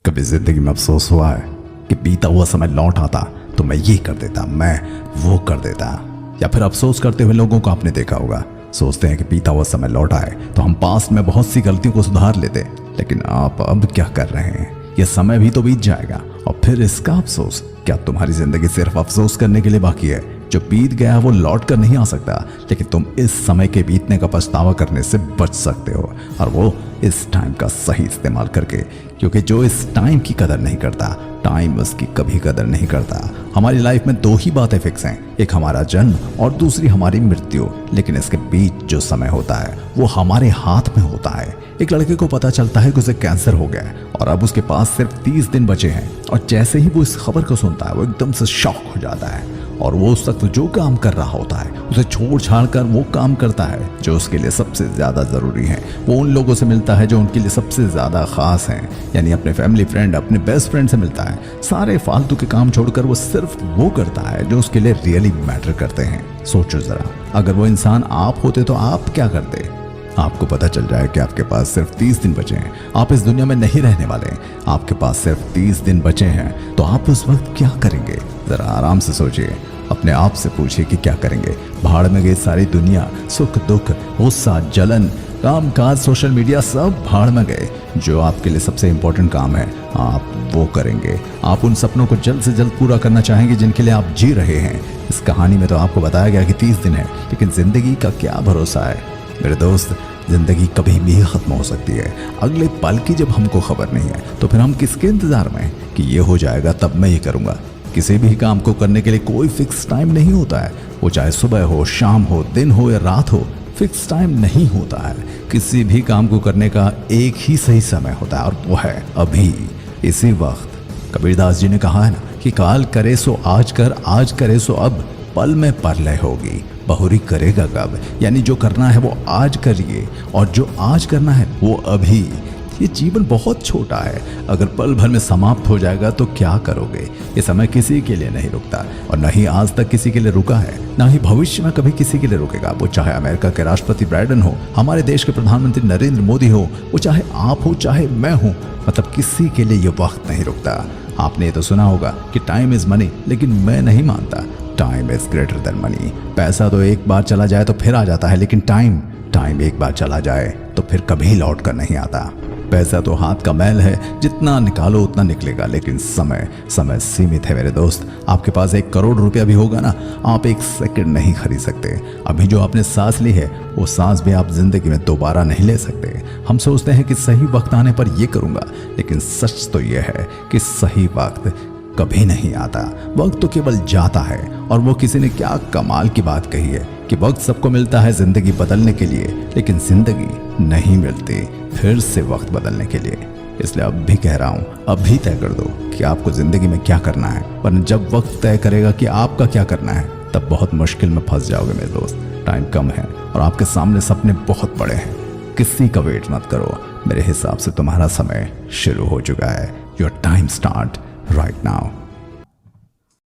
कभी जिंदगी में अफसोस हुआ है कि बीता हुआ समय लौट आता तो मैं ये कर देता, मैं वो कर देता। या फिर अफसोस करते हुए लोगों को आपने देखा होगा, सोचते हैं कि बीता हुआ समय लौट आए तो हम पास्ट में बहुत सी गलतियों को सुधार लेते, लेकिन आप अब क्या कर रहे हैं? यह समय भी तो बीत जाएगा और फिर इसका अफसोस। क्या तुम्हारी जिंदगी सिर्फ अफसोस करने के लिए बाकी है? जो बीत गया वो लौट कर नहीं आ सकता, लेकिन तुम इस समय के बीतने का पछतावा करने से बच सकते हो, और वो इस टाइम का सही इस्तेमाल करके। क्योंकि जो इस टाइम की कदर नहीं करता, टाइम उसकी कभी कदर नहीं करता। हमारी लाइफ में दो ही बातें फिक्स हैं, एक हमारा जन्म और दूसरी हमारी मृत्यु। लेकिन इसके बीच जो समय होता है वो हमारे हाथ में होता है। एक लड़के को पता चलता है कि उसे कैंसर हो गया है और अब उसके पास सिर्फ 30 दिन बचे हैं, और जैसे ही वो इस खबर को सुनता है वो एकदम से शॉक हो जाता है, और वो उस वक्त जो काम कर रहा होता है उसे छोड़ छाड़ कर वो काम करता है जो उसके लिए सबसे ज्यादा जरूरी है। वो उन लोगों से मिलता है जो उनके लिए सबसे ज्यादा खास हैं, यानी अपने फैमिली फ्रेंड, अपने बेस्ट फ्रेंड से मिलता है। सारे फालतू के काम छोड़कर वो सिर्फ वो करता है जो उसके लिए रियली मैटर करते हैं। सोचो जरा, अगर वो इंसान आप होते तो आप क्या करते? आपको पता चल जाए कि आपके पास सिर्फ 30 दिन बचे हैं, आप इस दुनिया में नहीं रहने वाले, आपके पास सिर्फ 30 दिन बचे हैं, तो आप उस वक्त क्या करेंगे? जरा आराम से सोचिए, अपने आप से पूछिए कि क्या करेंगे। भाड़ में गई सारी दुनिया, सुख दुख, गुस्सा, जलन, काम काज, सोशल मीडिया, सब भाड़ में गए। जो आपके लिए सबसे इंपॉर्टेंट काम है आप वो करेंगे। आप उन सपनों को जल्द से जल्द पूरा करना चाहेंगे जिनके लिए आप जी रहे हैं। इस कहानी में तो आपको बताया गया कि 30 दिन है, लेकिन जिंदगी का क्या भरोसा है मेरे दोस्त? जिंदगी कभी भी खत्म हो सकती है। अगले पल की जब हमको खबर नहीं है तो फिर हम किसके इंतजार में कि ये हो जाएगा तब मैं ये करूंगा। किसी भी काम को करने के लिए कोई फिक्स टाइम नहीं होता है, वो चाहे सुबह हो, शाम हो, दिन हो या रात हो, फिक्स टाइम नहीं होता है। किसी भी काम को करने का एक ही सही समय होता है, और वो है अभी, इसी वक्त। कबीरदास जी ने कहा है ना कि काल करे सो आज कर, आज करे सो अब, पल में परलय होगी, बहुरी करेगा कब। यानी जो करना है वो आज करिए, और जो आज करना है वो अभी। ये जीवन बहुत छोटा है, अगर पल भर में समाप्त हो जाएगा तो क्या करोगे? ये समय किसी के लिए नहीं रुकता, और न ही आज तक किसी के लिए रुका है, ना ही भविष्य में कभी किसी के लिए रुकेगा। वो चाहे अमेरिका के राष्ट्रपति बाइडेन हो, हमारे देश के प्रधानमंत्री नरेंद्र मोदी हो, वो चाहे आप हो चाहे मैं हूं, मतलब किसी के लिए ये वक्त नहीं रुकता। आपने ये तो सुना होगा कि टाइम इज मनी, लेकिन मैं नहीं मानता। Time is greater than money. पैसा तो एक बार चला जाए तो फिर आ जाता है, लेकिन टाइम एक बार चला जाए तो फिर कभी लौट कर नहीं आता। पैसा तो हाथ का मैल है, जितना निकालो उतना निकलेगा, लेकिन समय सीमित है मेरे दोस्त। आपके पास 1 करोड़ रुपया भी होगा ना, आप 1 सेकंड नहीं खरीद सकते। अभी जो आपने सांस ली है वो सांस भी आप जिंदगी में दोबारा नहीं ले सकते। हम सोचते हैं कि सही वक्त आने पर ये करूंगा, लेकिन सच तो ये है कि सही वक्त कभी नहीं आता। वक्त तो केवल जाता है, और वो किसी ने क्या कमाल की बात कही है कि वक्त सबको मिलता है जिंदगी बदलने के लिए, लेकिन जिंदगी नहीं मिलती फिर से वक्त बदलने के लिए। इसलिए अब भी कह रहा हूं, अभी तय कर दो कि आपको जिंदगी में क्या करना है, वरना जब वक्त तय करेगा कि आपका क्या करना है तब बहुत मुश्किल में फंस जाओगे मेरे दोस्त। टाइम कम है और आपके सामने सपने बहुत बड़े हैं। किसी का वेट मत करो, मेरे हिसाब से तुम्हारा समय शुरू हो चुका है। Your time start right now.